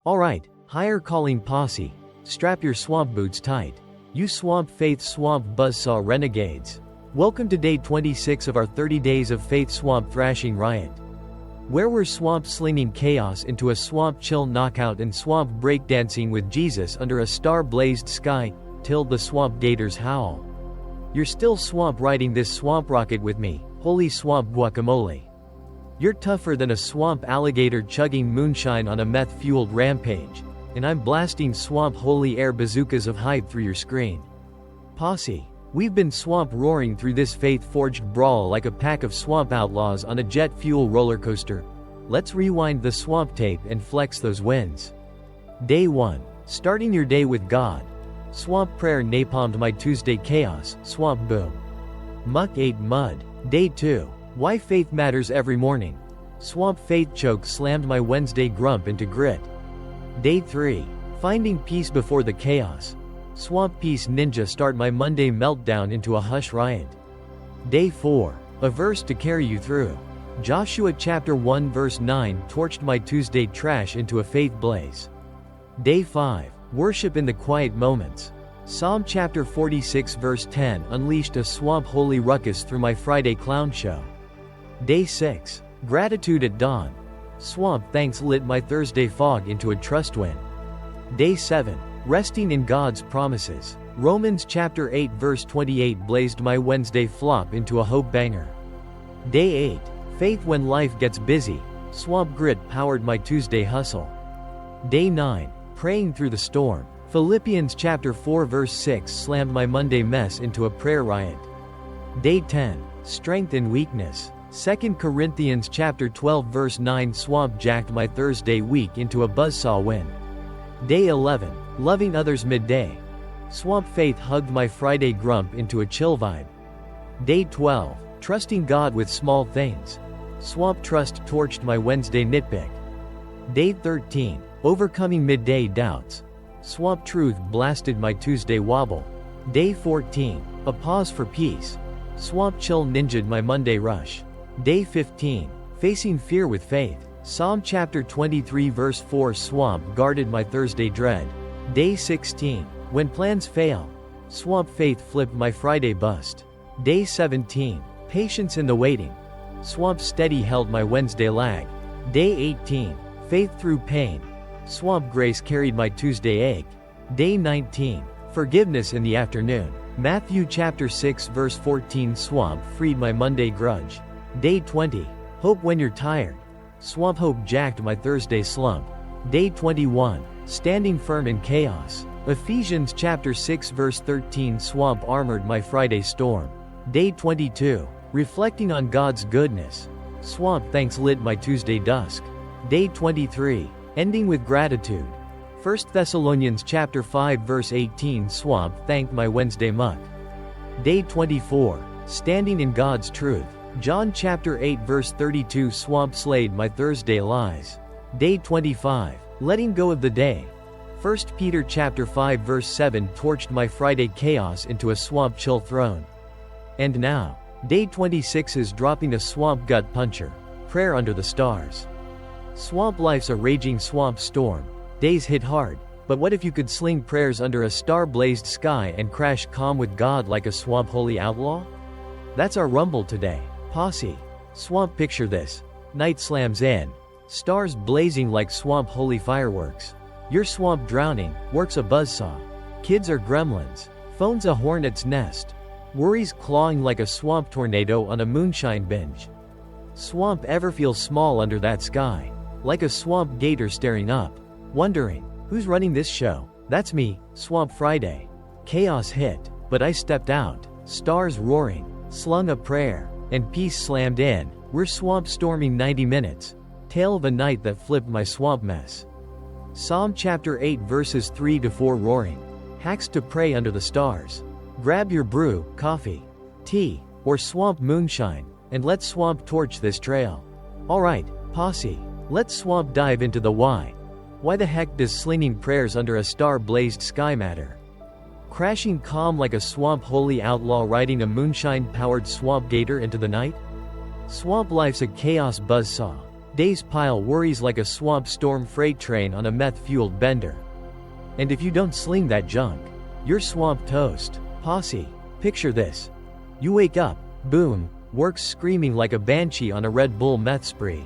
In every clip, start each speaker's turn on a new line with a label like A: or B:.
A: Alright, higher calling posse. Strap your swamp boots tight. You Swamp Faith Swamp Buzzsaw Renegades. Welcome to day 26 of our 30 Days of Faith Swamp Thrashing Riot. Where we're swamp slinging chaos into a swamp chill knockout and swamp breakdancing with Jesus under a star-blazed sky, till the swamp gators howl. You're still swamp riding this swamp rocket with me, holy swamp guacamole. You're tougher than a swamp alligator chugging moonshine on a meth-fueled rampage, and I'm blasting swamp holy air bazookas of hype through your screen. Posse, we've been swamp roaring through this faith-forged brawl like a pack of swamp outlaws on a jet fuel roller coaster. Let's rewind the swamp tape and flex those wins. Day 1. Starting your day with God. Swamp prayer napalmed my Tuesday chaos, swamp boom. Muck ate mud. Day 2. Why faith matters every morning. Swamp faith choke slammed my Wednesday grump into grit. Day 3. Finding peace before the chaos. Swamp peace ninja start my Monday meltdown into a hush riot. Day 4. A verse to carry you through. Joshua chapter 1 verse 9 torched my Tuesday trash into a faith blaze. Day 5. Worship in the quiet moments. Psalm chapter 46 verse 10 unleashed a swamp holy ruckus through my Friday clown show. Day 6. Gratitude at dawn. Swamp thanks lit my Thursday fog into a trust win. Day 7. Resting in God's promises. Romans chapter 8 verse 28 blazed my Wednesday flop into a hope banger. Day 8. Faith when life gets busy. Swamp grit powered my Tuesday hustle. Day 9. Praying through the storm. Philippians chapter 4 verse 6 slammed my Monday mess into a prayer riot. Day 10. Strength in weakness. 2 Corinthians chapter 12 verse 9 swamp jacked my Thursday week into a buzzsaw win. Day 11. Loving others midday. Swamp faith hugged my Friday grump into a chill vibe. Day 12. Trusting God with small things. Swamp trust torched my Wednesday nitpick. Day 13. Overcoming midday doubts. Swamp truth blasted my Tuesday wobble. Day 14. A pause for peace. Swamp chill ninja'd my Monday rush. Day 15. Facing fear with faith. Psalm chapter 23 verse 4 swamp guarded my Thursday dread. Day 16. When plans fail. Swamp faith flipped my Friday bust. Day 17. Patience in the waiting. Swamp steady held my Wednesday lag. Day 18. Faith through pain. Swamp grace carried my Tuesday ache. Day 19. Forgiveness in the afternoon. Matthew chapter 6 verse 14 swamp freed my Monday grudge. Day 20. Hope when you're tired. Swamp hope jacked my Thursday slump. Day 21. Standing firm in chaos. Ephesians chapter 6 verse 13 swamp armored my Friday storm. Day 22. Reflecting on God's goodness. Swamp thanks lit my Tuesday dusk. Day 23. Ending with gratitude. 1 Thessalonians chapter 5 verse 18 swamp thanked my Wednesday muck. Day 24. Standing in God's truth. John chapter 8 verse 32 swamp slayed my Thursday lies. Day 25. Letting go of the day. 1 Peter chapter 5 verse 7 torched my Friday chaos into a swamp chill throne. And now, day 26 is dropping a swamp gut puncher. Prayer under the stars. Swamp life's a raging swamp storm. Days hit hard, but what if you could sling prayers under a star-blazed sky and crash calm with God like a swamp holy outlaw? That's our rumble today. Posse. Swamp picture this. Night slams in. Stars blazing like swamp holy fireworks. Your swamp drowning, work's a buzzsaw. Kids are gremlins. Phone's a hornet's nest. Worries clawing like a swamp tornado on a moonshine binge. Swamp ever feels small under that sky. Like a swamp gator staring up. Wondering, who's running this show? That's me, Swamp Friday. Chaos hit, but I stepped out. Stars roaring. Slung a prayer. And peace slammed in. We're swamp storming 90 minutes. Tale of a night that flipped my swamp mess. Psalm chapter 8 verses 3 to 4 roaring. Hacks to pray under the stars. Grab your brew, coffee, tea, or swamp moonshine, and let's swamp torch this trail. Alright, posse. Let's swamp dive into the why. Why the heck does slinging prayers under a star-blazed sky matter? Crashing calm like a swamp holy outlaw riding a moonshine-powered swamp gator into the night? Swamp life's a chaos buzzsaw. Days pile worries like a swamp storm freight train on a meth-fueled bender. And if you don't sling that junk, you're swamp toast. Posse. Picture this. You wake up, boom, work's screaming like a banshee on a Red Bull meth spree.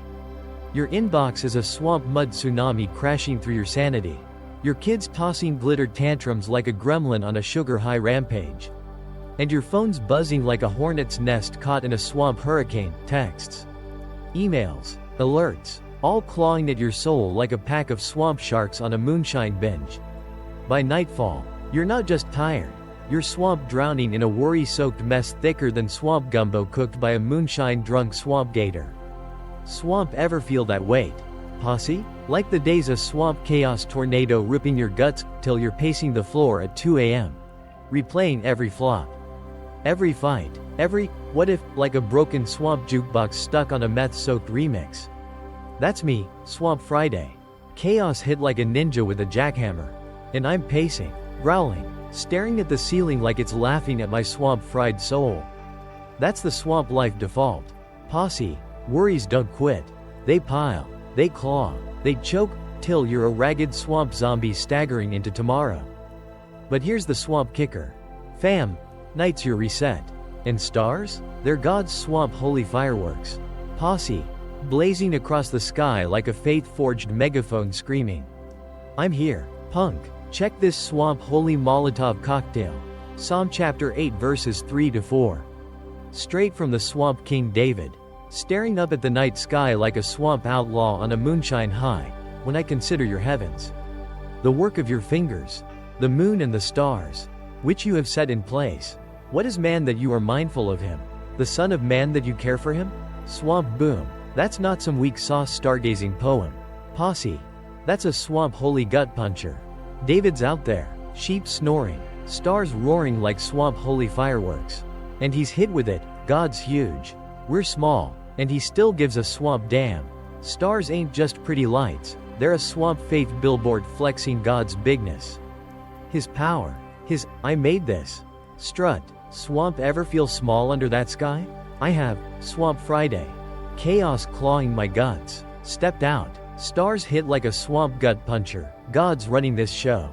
A: Your inbox is a swamp mud tsunami crashing through your sanity. Your kids tossing glitter tantrums like a gremlin on a sugar-high rampage. And your phone's buzzing like a hornet's nest caught in a swamp hurricane. Texts, emails, alerts, all clawing at your soul like a pack of swamp sharks on a moonshine binge. By nightfall, you're not just tired, you're swamp drowning in a worry-soaked mess thicker than swamp gumbo cooked by a moonshine-drunk swamp gator. Swamp ever feel that weight? Posse? Like the days a swamp chaos tornado ripping your guts till you're pacing the floor at 2 a.m. replaying every flop, every fight, every what if, like a broken swamp jukebox stuck on a meth-soaked remix. That's me, Swamp Friday. Chaos hit like a ninja with a jackhammer. And I'm pacing, growling, staring at the ceiling like it's laughing at my swamp-fried soul. That's the swamp life default. Posse, worries don't quit. They pile, they claw, they choke, till you're a ragged swamp zombie staggering into tomorrow. But here's the swamp kicker. Fam, night's your reset. And stars? They're God's swamp holy fireworks. Posse, blazing across the sky like a faith-forged megaphone screaming. I'm here, punk. Check this swamp holy Molotov cocktail. Psalm chapter 8 verses 3-4. Straight from the swamp King David. Staring up at the night sky like a swamp outlaw on a moonshine high, when I consider your heavens. The work of your fingers. The moon and the stars. Which you have set in place. What is man that you are mindful of him? The son of man that you care for him? Swamp boom. That's not some weak sauce stargazing poem. Posse. That's a swamp holy gut puncher. David's out there, sheep snoring, stars roaring like swamp holy fireworks. And he's hit with it, God's huge. We're small, and he still gives a swamp damn. Stars ain't just pretty lights, they're a swamp faith billboard flexing God's bigness. His power, his, I made this. Strut, swamp ever feel small under that sky? I have, Swamp Friday. Chaos clawing my guts. Stepped out. Stars hit like a swamp gut puncher. God's running this show.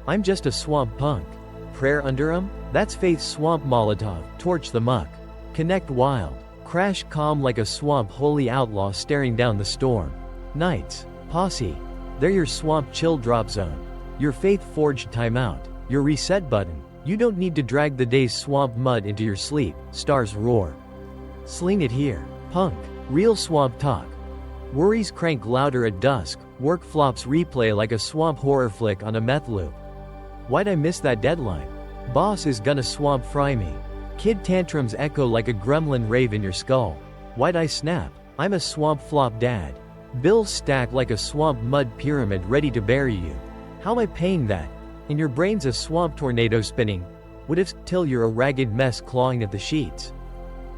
A: I'm just a swamp punk. Prayer under 'em? That's faith's swamp Molotov. Torch the muck. Connect wild. Crash calm like a swamp holy outlaw staring down the storm. Nights. Posse. They're your swamp chill drop zone. Your faith-forged timeout. Your reset button. You don't need to drag the day's swamp mud into your sleep. Stars roar. Sling it here. Punk. Real swamp talk. Worries crank louder at dusk. Work flops replay like a swamp horror flick on a meth loop. Why'd I miss that deadline? Boss is gonna swamp fry me. Kid tantrums echo like a gremlin rave in your skull. Why'd I snap? I'm a swamp flop dad. Bills stack like a swamp mud pyramid ready to bury you. How am I paying that? In your brain's a swamp tornado spinning. What if till you're a ragged mess clawing at the sheets?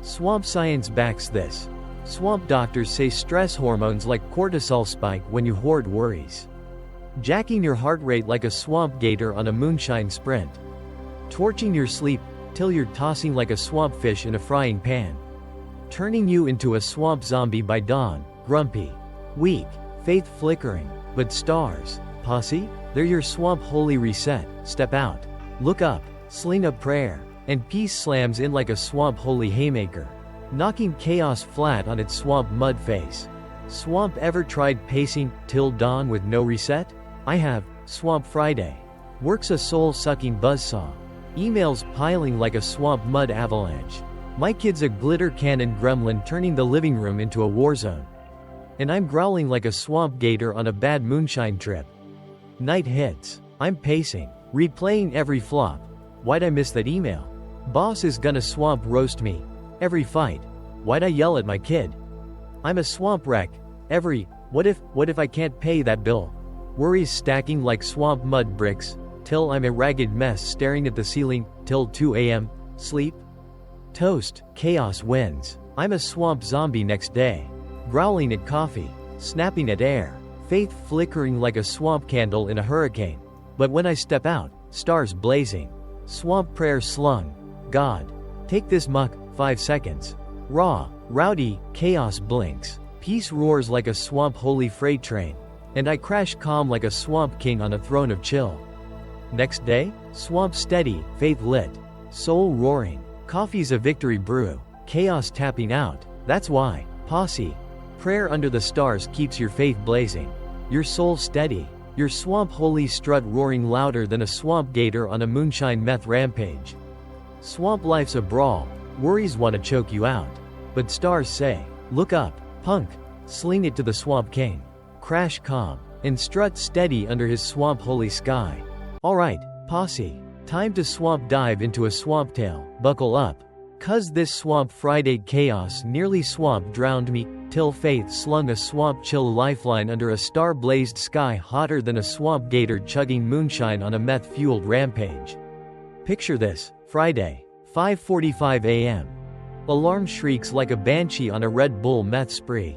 A: Swamp science backs this. Swamp doctors say stress hormones like cortisol spike when you hoard worries. Jacking your heart rate like a swamp gator on a moonshine sprint. Torching your sleep till you're tossing like a swamp fish in a frying pan. Turning you into a swamp zombie by dawn, grumpy, weak, faith flickering. But stars, posse, they're your swamp holy reset. Step out, look up, sling a prayer, and peace slams in like a swamp holy haymaker, knocking chaos flat on its swamp mud face. Swamp ever tried pacing till dawn with no reset? I have. Swamp Friday. Works a soul-sucking buzzsaw. Emails piling like a swamp mud avalanche. My kid's a glitter cannon gremlin turning the living room into a war zone. And I'm growling like a swamp gator on a bad moonshine trip. Night hits. I'm pacing, replaying every flop. Why'd I miss that email? Boss is gonna swamp roast me. Every fight. Why'd I yell at my kid? I'm a swamp wreck. Every, what if I can't pay that bill? Worries stacking like swamp mud bricks, till I'm a ragged mess staring at the ceiling, till 2 a.m., sleep? Toast, chaos wins. I'm a swamp zombie next day. Growling at coffee, snapping at air, faith flickering like a swamp candle in a hurricane. But when I step out, stars blazing. Swamp prayer slung. God, take this muck, 5 seconds. Raw, rowdy, chaos blinks. Peace roars like a swamp holy freight train. And I crash calm like a swamp king on a throne of chill. Next day, swamp steady, faith lit. Soul roaring. Coffee's a victory brew. Chaos tapping out. That's why. Posse. Prayer under the stars keeps your faith blazing. Your soul steady. Your swamp holy strut roaring louder than a swamp gator on a moonshine meth rampage. Swamp life's a brawl. Worries wanna choke you out. But stars say, look up, punk. Sling it to the swamp king. Crash calm. And strut steady under his swamp holy sky. Alright, posse. Time to swamp dive into a swamp tale. Buckle up. 'Cause this swamp Friday chaos nearly swamp drowned me, till faith slung a swamp chill lifeline under a star-blazed sky hotter than a swamp gator chugging moonshine on a meth-fueled rampage. Picture this, Friday, 5:45 a.m. Alarm shrieks like a banshee on a Red Bull meth spree.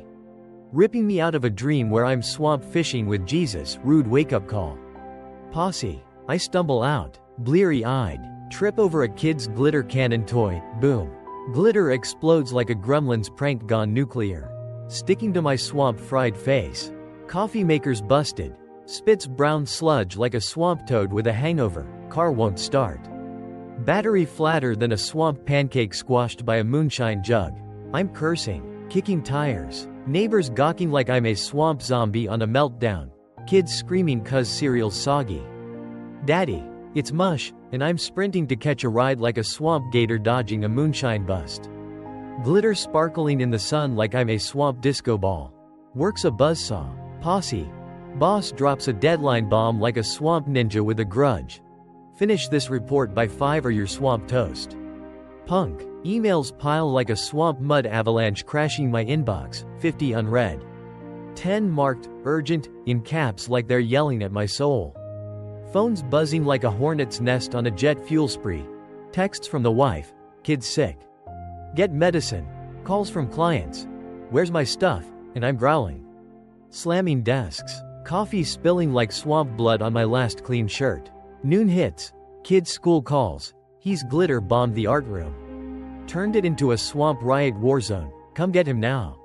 A: Ripping me out of a dream where I'm swamp fishing with Jesus, rude wake-up call. Posse. I stumble out, bleary-eyed, trip over a kid's glitter cannon toy, boom. Glitter explodes like a gremlin's prank gone nuclear. Sticking to my swamp-fried face. Coffee maker's busted. Spits brown sludge like a swamp toad with a hangover, car won't start. Battery flatter than a swamp pancake squashed by a moonshine jug. I'm cursing, kicking tires. Neighbors gawking like I'm a swamp zombie on a meltdown. Kids screaming 'cause cereal's soggy. Daddy, it's mush, and I'm sprinting to catch a ride like a swamp gator dodging a moonshine bust. Glitter sparkling in the sun like I'm a swamp disco ball. Works a buzzsaw. Posse. Boss drops a deadline bomb like a swamp ninja with a grudge. Finish this report by 5 or you're swamp toast. Punk. Emails pile like a swamp mud avalanche crashing my inbox, 50 unread. 10 marked, urgent, in caps like they're yelling at my soul. Phones buzzing like a hornet's nest on a jet fuel spree. Texts from the wife, kids sick. Get medicine. Calls from clients. Where's my stuff? And I'm growling. Slamming desks. Coffee spilling like swamp blood on my last clean shirt. Noon hits. Kids school calls. He's glitter bombed the art room. Turned it into a swamp riot war zone. Come get him now.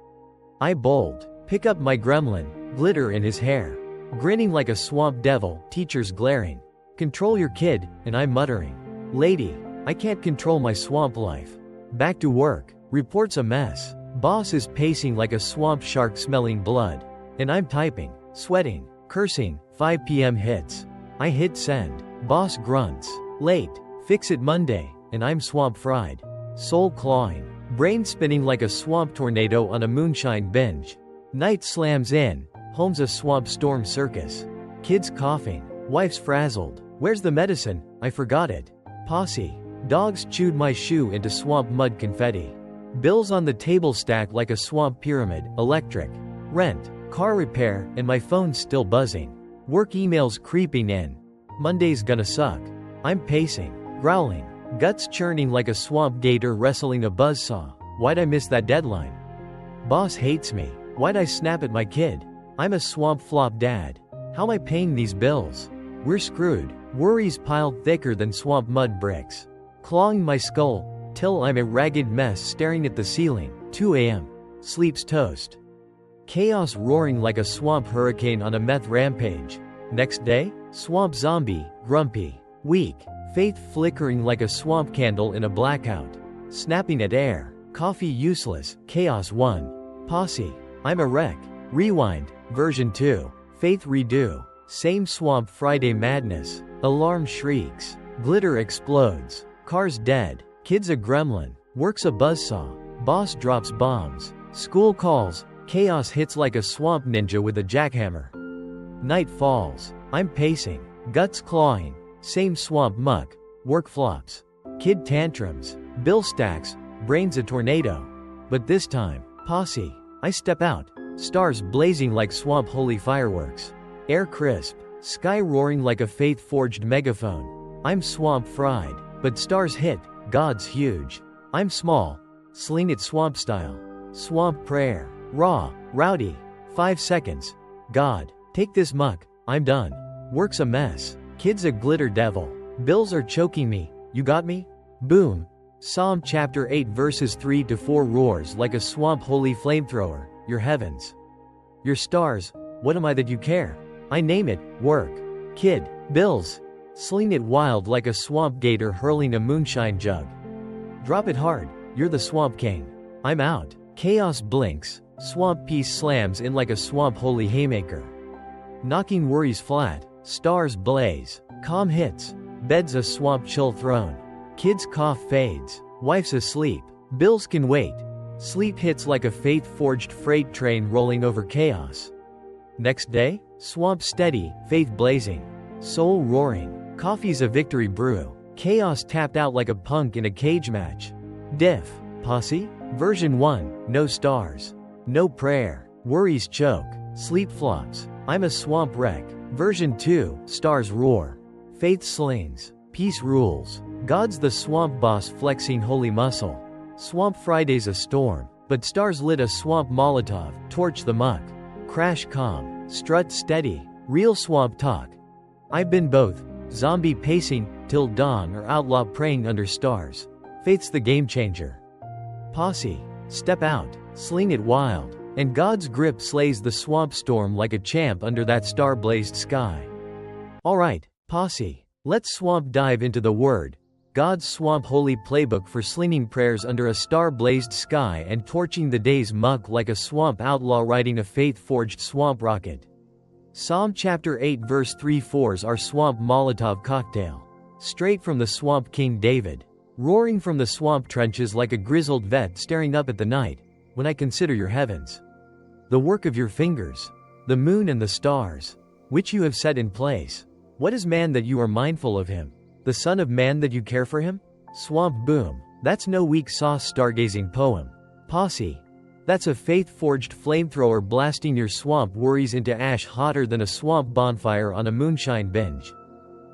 A: I bold. Pick up my gremlin. Glitter in his hair. Grinning like a swamp devil, teachers glaring. Control your kid, and I'm muttering. Lady, I can't control my swamp life. Back to work. Report's a mess. Boss is pacing like a swamp shark smelling blood. And I'm typing, sweating, cursing, 5 p.m. hits. I hit send. Boss grunts. Late. Fix it Monday, and I'm swamp fried. Soul clawing. Brain spinning like a swamp tornado on a moonshine binge. Night slams in. Home's a swamp storm circus. Kids coughing. Wife's frazzled. Where's the medicine? I forgot it. Posse. Dogs chewed my shoe into swamp mud confetti. Bills on the table stack like a swamp pyramid. Electric. Rent. Car repair, and my phone's still buzzing. Work emails creeping in. Monday's gonna suck. I'm pacing. Growling. Guts churning like a swamp gator wrestling a buzzsaw. Why'd I miss that deadline? Boss hates me. Why'd I snap at my kid? I'm a swamp flop dad. How am I paying these bills? We're screwed. Worries piled thicker than swamp mud bricks. Clawing my skull, till I'm a ragged mess staring at the ceiling. 2 a.m. Sleep's toast. Chaos roaring like a swamp hurricane on a meth rampage. Next day, swamp zombie, grumpy, weak, faith flickering like a swamp candle in a blackout. Snapping at air, coffee useless, chaos 1. Posse. I'm a wreck. Rewind, version 2. Faith redo. Same swamp Friday madness. Alarm shrieks. Glitter explodes. Car's dead. Kid's a gremlin. Works a buzzsaw. Boss drops bombs. School calls. Chaos hits like a swamp ninja with a jackhammer. Night falls. I'm pacing. Guts clawing. Same swamp muck. Work flops. Kid tantrums. Bill stacks. Brains a tornado. But this time, posse. I step out. Stars blazing like swamp holy fireworks. Air crisp. Sky roaring like a faith-forged megaphone. I'm swamp fried. But stars hit. God's huge. I'm small. Sling it swamp style. Swamp prayer. Raw. Rowdy. 5 seconds. God. Take this muck. I'm done. Work's a mess. Kid's a glitter devil. Bills are choking me. You got me? Boom. Psalm chapter 8 verses 3-4 roars like a swamp holy flamethrower. your heavens. Your stars, what am I that you care? I name it, work. Kid, bills. Sling it wild like a swamp gator hurling a moonshine jug. Drop it hard, you're the swamp king. I'm out. Chaos blinks, swamp peace slams in like a swamp holy haymaker. Knocking worries flat, stars blaze, calm hits, beds a swamp chill throne. Kids cough fades, wife's asleep, bills can wait. Sleep hits like a faith-forged freight train rolling over chaos. Next day, swamp steady, faith blazing, soul roaring, coffee's a victory brew, chaos tapped out like a punk in a cage match. Diff, posse, version 1, no stars, no prayer, worries choke, sleep flops, I'm a swamp wreck. Version 2, stars roar, faith slings, peace rules, God's the swamp boss flexing holy muscle. Swamp Friday's a storm, but stars lit a swamp Molotov, torch the muck. Crash calm, strut steady, real swamp talk. I've been both, zombie pacing till dawn or outlaw praying under stars. Faith's the game changer. Posse, step out, sling it wild, and God's grip slays the swamp storm like a champ under that star-blazed sky. Alright, posse, let's swamp dive into the word. God's swamp holy playbook for slinging prayers under a star-blazed sky and torching the day's muck like a swamp outlaw riding a faith-forged swamp rocket. Psalm chapter 8 verse 3 4's our swamp Molotov cocktail. Straight from the swamp King David. Roaring from the swamp trenches like a grizzled vet staring up at the night, when I consider your heavens. The work of your fingers. The moon and the stars, which you have set in place. What is man that you are mindful of him? The son of man that you care for him? Swamp boom, that's no weak sauce stargazing poem. Posse, that's a faith-forged flamethrower blasting your swamp worries into ash hotter than a swamp bonfire on a moonshine binge.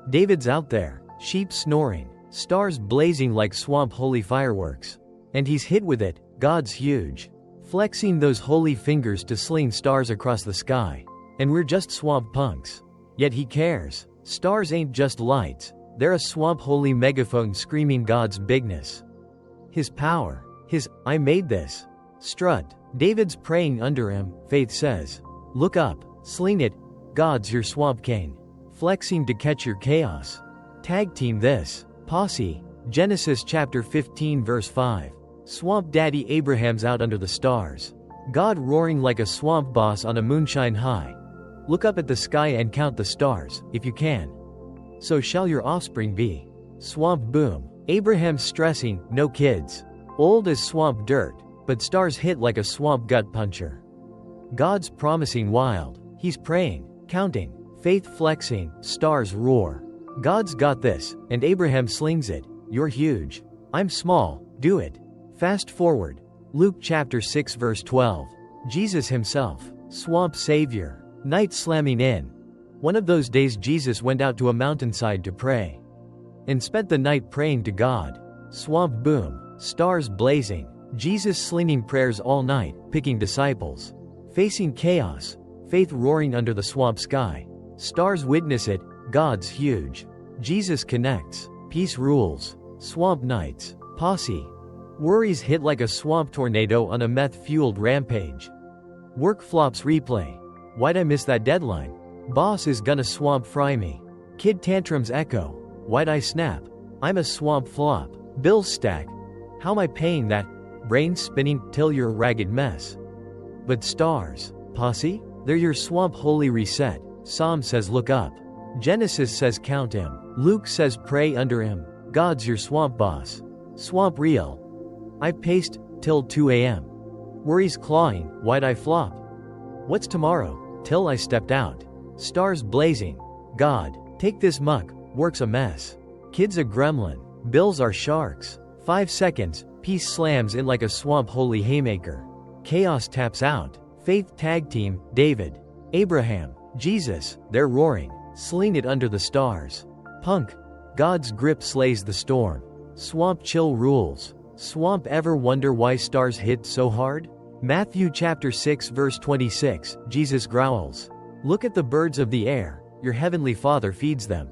A: David's out there, sheep snoring, stars blazing like swamp holy fireworks. And he's hit with it, God's huge. Flexing those holy fingers to sling stars across the sky. And we're just swamp punks. Yet he cares. Stars ain't just lights. They're a swamp holy megaphone screaming God's bigness. His power. His, I made this. Strut. David's praying under him, faith says. Look up, sling it, God's your swamp king. Flexing to catch your chaos. Tag team this. Posse. Genesis chapter 15 verse 5. Swamp daddy Abraham's out under the stars. God roaring like a swamp boss on a moonshine high. Look up at the sky and count the stars, if you can. So shall your offspring be. Swamp boom. Abraham stressing, no kids. Old as swamp dirt, but stars hit like a swamp gut puncher. God's promising wild. He's praying, counting, faith flexing, stars roar. God's got this, and Abraham slings it. You're huge. I'm small, do it. Fast forward. Luke chapter 6 verse 12. Jesus himself, swamp savior, night slamming in. One of those days Jesus went out to a mountainside to pray. And spent the night praying to God. Swamp boom, stars blazing, Jesus slinging prayers all night, picking disciples. Facing chaos, faith roaring under the swamp sky. Stars witness it, God's huge. Jesus connects, peace rules, swamp nights, posse. Worries hit like a swamp tornado on a meth-fueled rampage. Work flops replay. Why'd I miss that deadline? Boss is gonna swamp fry me. Kid tantrums echo. Why'd I snap? I'm a swamp flop. Bills stack. How am I paying that? Brain spinning till you're a ragged mess. But stars, posse? They're your swamp holy reset. Psalm says look up. Genesis says count him. Luke says pray under him. God's your swamp boss. Swamp real. I paced till 2 a.m. Worries clawing, why'd I flop? What's tomorrow? Till I stepped out. Stars blazing. God, take this muck, work's a mess. Kids a gremlin. Bills are sharks. 5 seconds, peace slams in like a swamp holy haymaker. Chaos taps out. Faith tag team, David, Abraham, Jesus, they're roaring. Sling it under the stars. Punk. God's grip slays the storm. Swamp chill rules. Swamp ever wonder why stars hit so hard? Matthew chapter 6 verse 26, Jesus growls. Look at the birds of the air, your heavenly Father feeds them.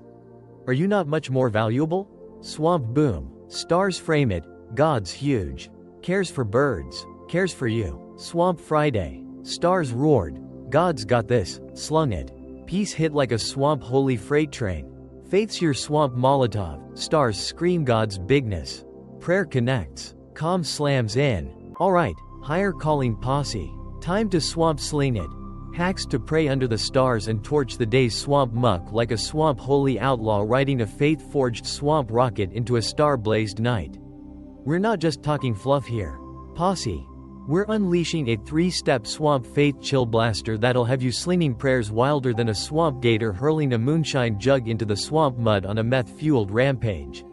A: Are you not much more valuable? Swamp boom. Stars frame it, God's huge. Cares for birds, cares for you. Swamp Friday. Stars roared. God's got this. Slung it. Peace hit like a swamp holy freight train. Faith's your swamp Molotov. Stars scream God's bigness. Prayer connects. Calm slams in. Alright, higher calling posse. Time to swamp sling it. Hacks to pray under the stars and torch the day's swamp muck like a swamp holy outlaw riding a faith-forged swamp rocket into a star-blazed night. We're not just talking fluff here. Posse. We're unleashing a 3-step swamp faith chill blaster that'll have you slinging prayers wilder than a swamp gator hurling a moonshine jug into the swamp mud on a meth-fueled rampage.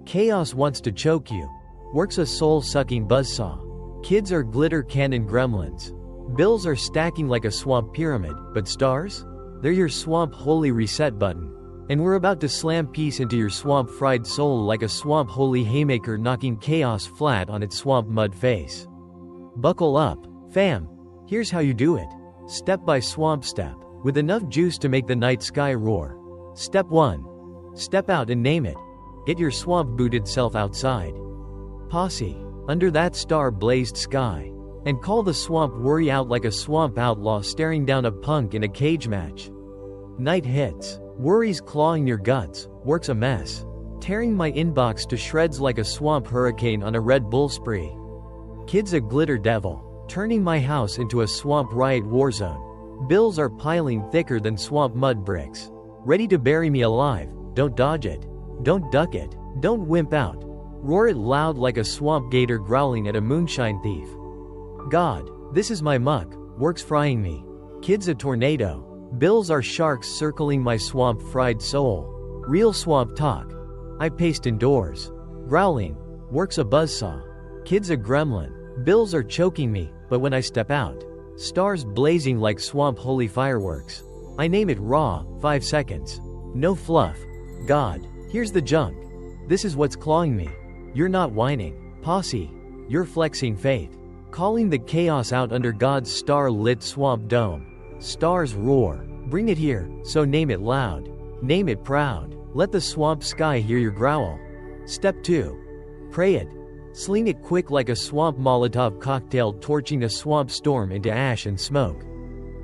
A: Chaos wants to choke you. Works a soul-sucking buzzsaw. Kids are glitter cannon gremlins. Bills are stacking like a swamp pyramid, but stars? They're your swamp holy reset button. And we're about to slam peace into your swamp fried soul like a swamp holy haymaker knocking chaos flat on its swamp mud face. Buckle up, fam. Here's how you do it. Step by swamp step, with enough juice to make the night sky roar. Step 1. Step out and name it. Get your swamp-booted self outside. Posse. Under that star-blazed sky. And call the swamp worry out like a swamp outlaw staring down a punk in a cage match. Night hits. Worries clawing your guts. Works a mess. Tearing my inbox to shreds like a swamp hurricane on a Red Bull spree. Kids a glitter devil. Turning my house into a swamp riot war zone. Bills are piling thicker than swamp mud bricks. Ready to bury me alive. Don't dodge it. Don't duck it. Don't wimp out. Roar it loud like a swamp gator growling at a moonshine thief. God, this is my muck. Works frying me. Kids a tornado. Bills are sharks circling my swamp fried soul. Real swamp talk. I paced indoors. Growling. Works a buzzsaw. Kids a gremlin. Bills are choking me, but when I step out, stars blazing like swamp holy fireworks. I name it raw, 5 seconds. No fluff. God, here's the junk. This is what's clawing me. You're not whining. Posse. You're flexing faith. Calling the chaos out under God's star-lit swamp dome. Stars roar. Bring it here, so name it loud. Name it proud. Let the swamp sky hear your growl. Step 2. Pray it. Sling it quick like a swamp Molotov cocktail torching a swamp storm into ash and smoke.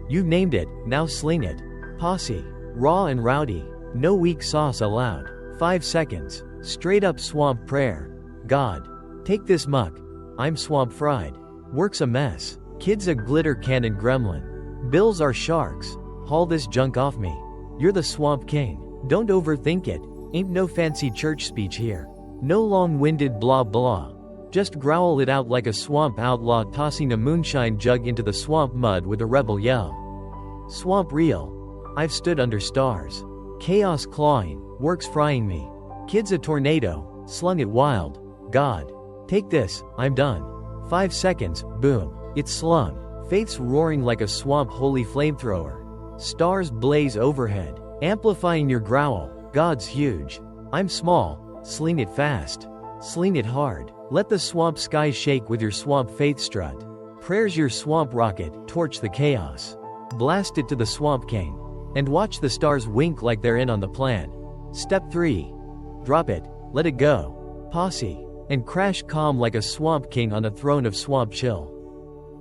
A: You've named it, now sling it. Posse. Raw and rowdy. No weak sauce allowed. 5 seconds. Straight up swamp prayer. God. Take this muck. I'm swamp fried. Works a mess. Kids a glitter cannon gremlin. Bills are sharks. Haul this junk off me. You're the swamp king. Don't overthink it. Ain't no fancy church speech here. No long-winded blah blah. Just growl it out like a swamp outlaw tossing a moonshine jug into the swamp mud with a rebel yell. Swamp real. I've stood under stars. Chaos clawing. Works frying me. Kids a tornado. Slung it wild. God. Take this. I'm done. 5 seconds. Boom. It's slung. Faith's roaring like a swamp holy flamethrower. Stars blaze overhead. Amplifying your growl. God's huge. I'm small. Sling it fast. Sling it hard. Let the swamp sky shake with your swamp faith strut. Prayer's your swamp rocket. Torch the chaos. Blast it to the swamp king. And watch the stars wink like they're in on the plan. Step 3. Drop it. Let it go. Posse. And crash calm like a swamp king on a throne of swamp chill.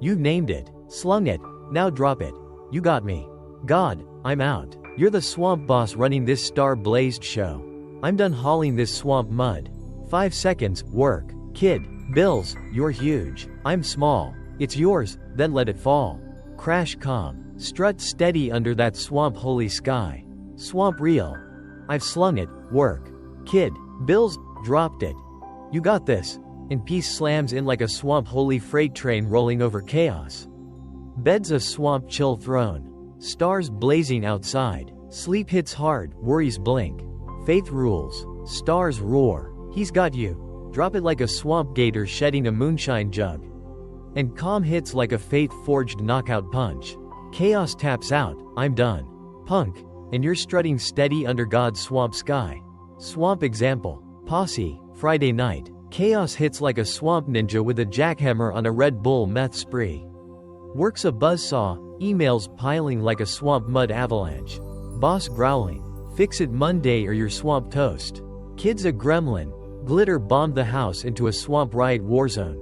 A: You've named it. Slung it. Now drop it. You got me. God, I'm out. You're the swamp boss running this star-blazed show. I'm done hauling this swamp mud. 5 seconds. Work. Kid. Bills. You're huge. I'm small. It's yours. Then let it fall. Crash calm. Strut steady under that swamp holy sky. Swamp real. I've slung it. Work. Kid. Bills. Dropped it. You got this. And peace slams in like a swamp holy freight train rolling over chaos. Bed's a swamp chill throne. Stars blazing outside. Sleep hits hard. Worries blink. Faith rules. Stars roar. He's got you. Drop it like a swamp gator shedding a moonshine jug. And calm hits like a faith-forged knockout punch. Chaos taps out. I'm done. Punk. And you're strutting steady under God's swamp sky. Swamp example. Posse. Friday night. Chaos hits like a swamp ninja with a jackhammer on a Red Bull meth spree. Works a buzzsaw. Emails piling like a swamp mud avalanche. Boss growling. Fix it Monday or you're swamp toast. Kids a gremlin. Glitter bombed the house into a swamp riot war zone.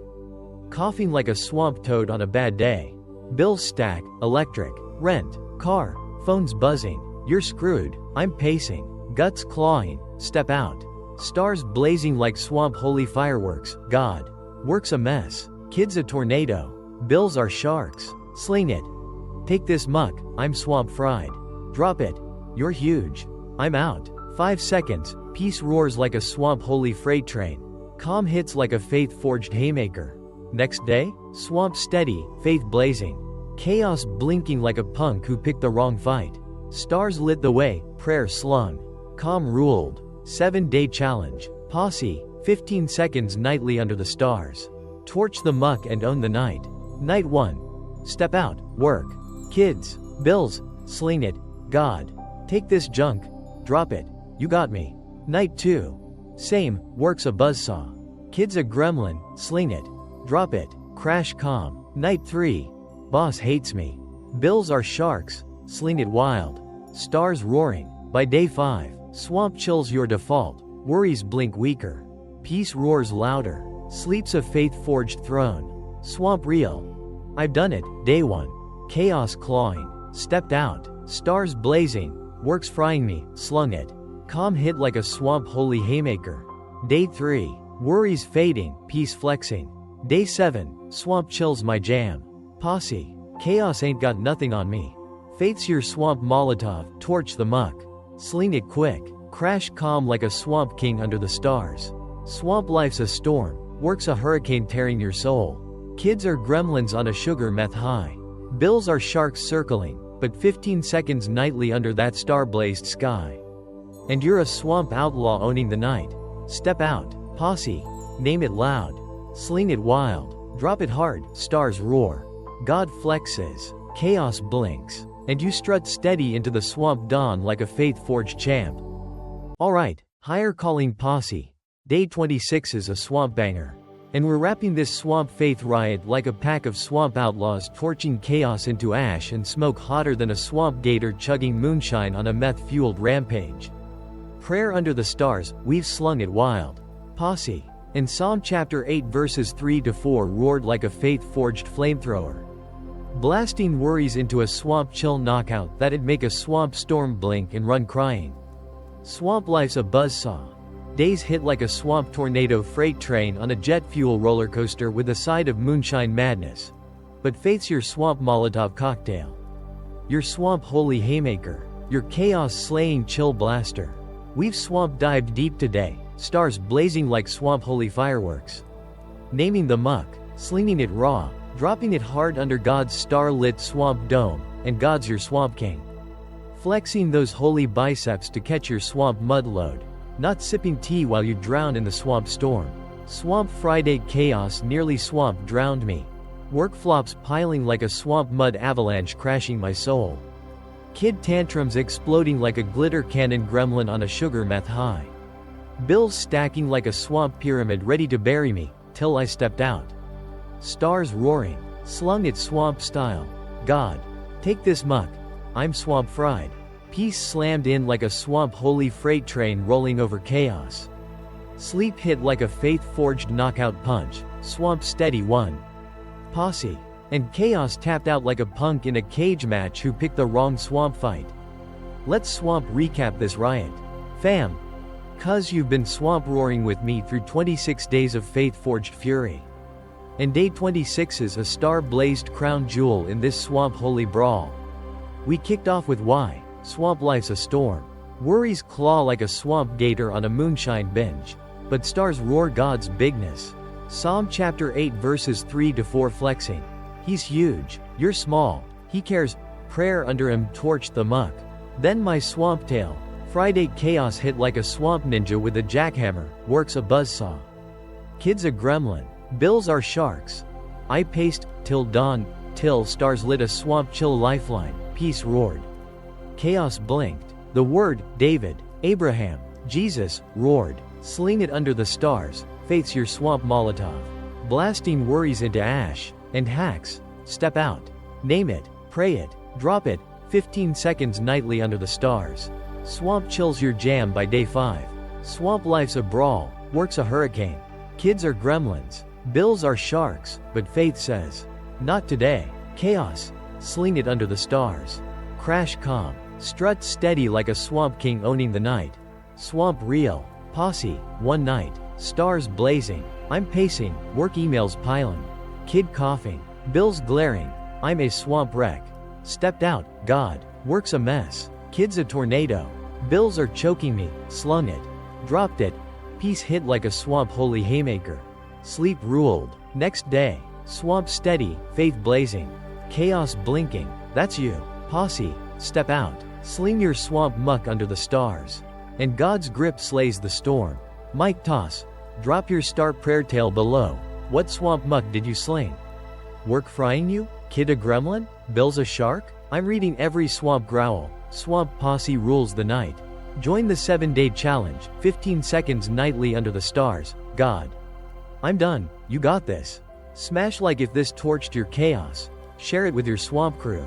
A: Coughing like a swamp toad on a bad day. Bills stack, electric, rent, car, phones buzzing. You're screwed. I'm pacing. Guts clawing. Step out. Stars blazing like swamp holy fireworks. God. Work's a mess. Kids a tornado. Bills are sharks. Sling it. Take this muck. I'm swamp fried. Drop it. You're huge. I'm out. 5 seconds. Peace roars like a swamp holy freight train. Calm hits like a faith-forged haymaker. Next day, swamp steady, faith blazing. Chaos blinking like a punk who picked the wrong fight. Stars lit the way, prayer slung. Calm ruled. 7-day challenge. Posse, 15 seconds nightly under the stars. Torch the muck and own the night. Night 1. Step out, work. Kids, bills, sling it. God. Take this junk. Drop it. You got me. Night 2. Same, work's a buzzsaw. Kids a gremlin, sling it. Drop it. Crash calm. Night 3. Boss hates me. Bills are sharks, sling it wild. Stars roaring. By day 5, swamp chills your default. Worries blink weaker. Peace roars louder. Sleeps a faith-forged throne. Swamp real. I've done it. Day 1. Chaos clawing. Stepped out. Stars blazing. Works frying me. Slung it. Calm hit like a swamp holy haymaker. Day 3. Worries fading. Peace flexing. Day 7. Swamp chills my jam. Posse. Chaos ain't got nothing on me. Faith's your swamp Molotov. Torch the muck. Sling it quick. Crash calm like a swamp king under the stars. Swamp life's a storm. Work's a hurricane tearing your soul. Kids are gremlins on a sugar meth high. Bills are sharks circling, but 15 seconds nightly under that star-blazed sky. And you're a swamp outlaw owning the night. Step out, posse. Name it loud. Sling it wild. Drop it hard. Stars roar. God flexes. Chaos blinks. And you strut steady into the swamp dawn like a faith-forged champ. Alright, higher calling posse. Day 26 is a swamp banger. And we're wrapping this swamp faith riot like a pack of swamp outlaws torching chaos into ash and smoke hotter than a swamp gator chugging moonshine on a meth-fueled rampage. Prayer under the stars, we've slung it wild. Posse. And Psalm chapter 8 verses 3-4 roared like a faith-forged flamethrower. Blasting worries into a swamp chill knockout that'd make a swamp storm blink and run crying. Swamp life's a buzzsaw. Days hit like a swamp tornado freight train on a jet fuel roller coaster with a side of moonshine madness. But faith's your swamp Molotov cocktail. Your swamp holy haymaker. Your chaos slaying chill blaster. We've swamp dived deep today, stars blazing like swamp holy fireworks. Naming the muck, slinging it raw, dropping it hard under God's star-lit swamp dome, and God's your swamp king. Flexing those holy biceps to catch your swamp mud load. Not sipping tea while you drown in the swamp storm. Swamp Friday chaos nearly swamp drowned me. Work flops piling like a swamp mud avalanche crashing my soul. Kid tantrums exploding like a glitter cannon gremlin on a sugar meth high. Bills stacking like a swamp pyramid ready to bury me, till I stepped out. Stars roaring, slung it swamp style. God. Take this muck. I'm swamp fried. Peace slammed in like a swamp holy freight train rolling over chaos. Sleep hit like a faith-forged knockout punch. Swamp steady won. Posse. And chaos tapped out like a punk in a cage match who picked the wrong swamp fight. Let's swamp recap this riot. Fam. Cuz you've been swamp roaring with me through 26 days of faith-forged fury. And day 26 is a star-blazed crown jewel in this swamp holy brawl. We kicked off with why. Swamp life's a storm. Worries claw like a swamp gator on a moonshine binge. But stars roar God's bigness. Psalm chapter 8 verses 3-4 flexing. He's huge. You're small. He cares. Prayer under him torched the muck. Then my swamp tail. Friday chaos hit like a swamp ninja with a jackhammer. Works a buzzsaw. Kids a gremlin. Bills are sharks. I paced, till dawn, till stars lit a swamp chill lifeline. Peace roared. Chaos blinked. The word, David, Abraham, Jesus, roared. Sling it under the stars. Faith's your swamp Molotov. Blasting worries into ash. And hacks. Step out. Name it. Pray it. Drop it. 15 seconds nightly under the stars. Swamp chills your jam by day 5. Swamp life's a brawl. Work's a hurricane. Kids are gremlins. Bills are sharks, but faith says, not today. Chaos. Sling it under the stars. Crash calm. Strut steady like a swamp king owning the night. Swamp real. Posse. One night. Stars blazing. I'm pacing. Work emails piling. Kid coughing. Bills glaring. I'm a swamp wreck. Stepped out. God. Work's a mess. Kid's a tornado. Bills are choking me. Slung it. Dropped it. Peace hit like a swamp holy haymaker. Sleep ruled. Next day. Swamp steady. Faith blazing. Chaos blinking. That's you. Posse. Step out. Sling your swamp muck under the stars. And God's grip slays the storm. Mic toss. Drop your start prayer tale below. What swamp muck did you sling? Work frying you? Kid a gremlin? Bill's a shark? I'm reading every swamp growl. Swamp posse rules the night. Join the 7-day challenge. 15 seconds nightly under the stars. God. I'm done. You got this. Smash like if this torched your chaos. Share it with your swamp crew.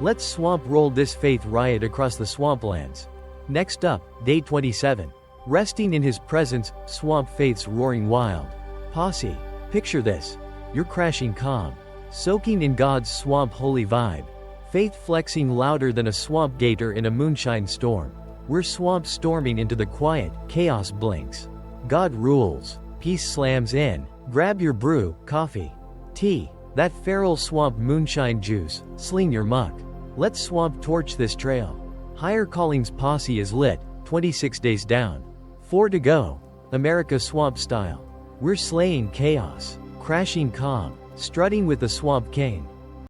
A: Let's swamp roll this faith riot across the swamplands. Next up, day 27. Resting in his presence, swamp faiths roaring wild. Posse. Picture this. You're crashing calm. Soaking in God's swamp holy vibe. Faith flexing louder than a swamp gator in a moonshine storm. We're swamp storming into the quiet, chaos blinks. God rules. Peace slams in. Grab your brew, coffee, tea, that feral swamp moonshine juice, sling your muck. Let's swamp torch this trail. Higher Calling's posse is lit, 26 days down. 4 to go. America swamp style. We're slaying chaos, crashing calm, strutting with the swamp king.